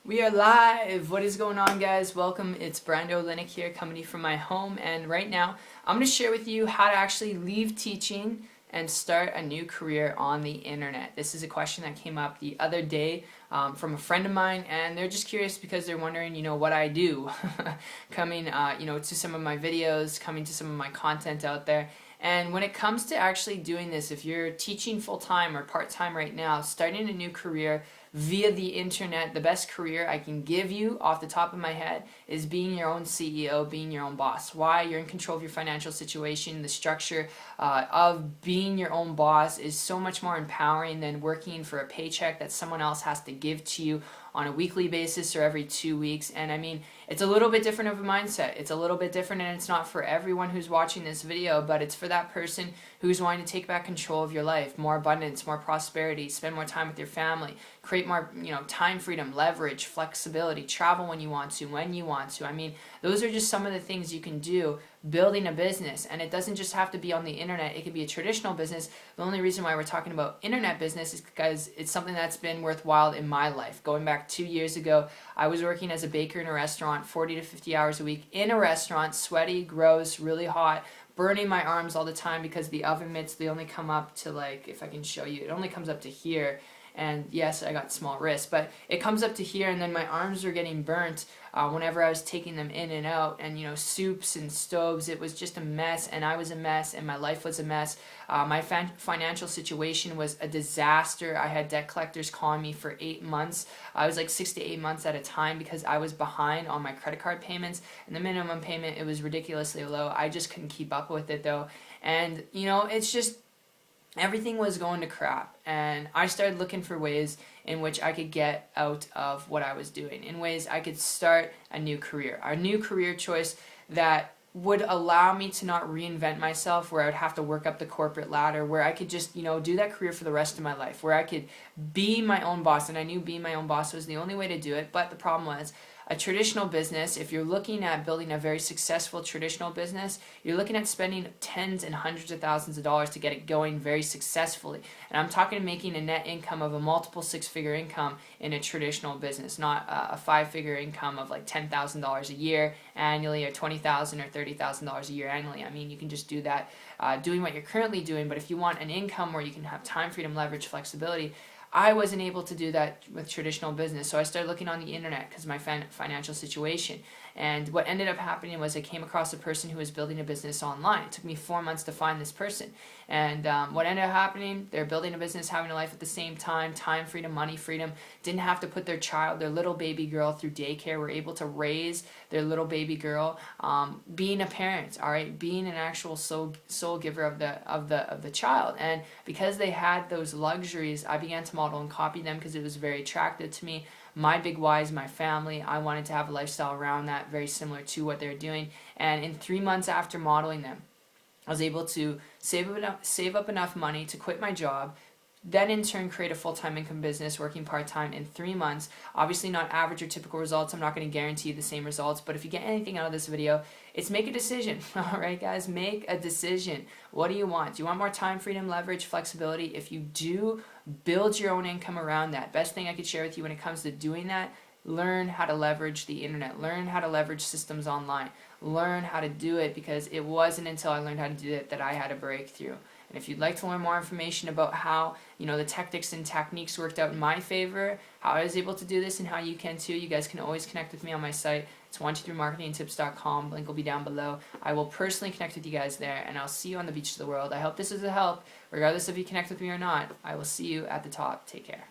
We are live! What is going on, guys? Welcome. It's Brando Linick here, coming to you from my home, and right now I'm going to share with you how to actually leave teaching and start a new career on the internet. This is a question that came up the other day from a friend of mine, and they're just curious because they're wondering, what I do coming, to some of my videos, coming to some of my content out there. And when it comes to actually doing this, if you're teaching full-time or part-time right now, starting a new career via the internet, the best career I can give you off the top of my head is being your own CEO, being your own boss. Why? You're in control of your financial situation. The structure of being your own boss is so much more empowering than working for a paycheck that someone else has to give to you on a weekly basis or every 2 weeks. And I mean, it's a little bit different of a mindset. It's a little bit different, and it's not for everyone who's watching this video, but it's for that person who's wanting to take back control of your life, more abundance, more prosperity, spend more time with your family, create more, time freedom, leverage, flexibility, travel when you want to, when you want to. I mean, those are just some of the things you can do building a business, and it doesn't just have to be on the internet. It could be a traditional business. The only reason why we're talking about internet business is because it's something that's been worthwhile in my life. Going back 2 years ago, I was working as a baker in a restaurant, 40 to 50 hours a week in a restaurant, sweaty, gross, really hot, burning my arms all the time because the oven mitts, they only come up to, like, if I can show you, it only comes up to here. And yes, I got small wrists, but it comes up to here, and then my arms were getting burnt whenever I was taking them in and out, and soups and stoves. It was just a mess, and I was a mess, and my life was a mess. My financial situation was a disaster. I had debt collectors calling me for 8 months. I was like 6 to 8 months at a time because I was behind on my credit card payments, and the minimum payment, it was ridiculously low. I just couldn't keep up with it though, and it's just everything was going to crap, and I started looking for ways in which I could get out of what I was doing, in ways I could start a new career choice that would allow me to not reinvent myself, where I would have to work up the corporate ladder, where I could just, do that career for the rest of my life, where I could be my own boss. And I knew being my own boss was the only way to do it, but the problem was, a traditional business, if you're looking at building a very successful traditional business, you're looking at spending tens and hundreds of thousands of dollars to get it going very successfully. And I'm talking making a net income of a multiple six-figure income in a traditional business, not a five-figure income of like $10,000 a year annually, or $20,000 or $30,000 a year annually. I mean, you can just do that doing what you're currently doing, but if you want an income where you can have time freedom, leverage, flexibility, I wasn't able to do that with traditional business, so I started looking on the internet because of my financial situation. And what ended up happening was I came across a person who was building a business online. It took me 4 months to find this person. And what ended up happening, they're building a business, having a life at the same time freedom, money freedom, didn't have to put their child, their little baby girl, through daycare, were able to raise their little baby girl, being a parent, all right, being an actual soul giver of the child. And because they had those luxuries, I began to model and copy them because it was very attractive to me. My big why is my family. I wanted to have a lifestyle around that, very similar to what they're doing. And in 3 months after modeling them, I was able to save up enough money to quit my job, then in turn create a full-time income business working part-time in 3 months. Obviously not average or typical results. I'm not going to guarantee you the same results, but if you get anything out of this video, it's make a decision. Alright guys, make a decision. What do you want? Do you want more time, freedom, leverage, flexibility? If you do, build your own income around that. Best thing I could share with you when it comes to doing that, learn how to leverage the internet. Learn how to leverage systems online. Learn how to do it, because it wasn't until I learned how to do it that I had a breakthrough. And if you'd like to learn more information about how, the tactics and techniques worked out in my favor, how I was able to do this, and how you can too, you guys can always connect with me on my site. It's 123marketingtips.com. Link will be down below. I will personally connect with you guys there, and I'll see you on the beach of the world. I hope this is a help. Regardless if you connect with me or not, I will see you at the top. Take care.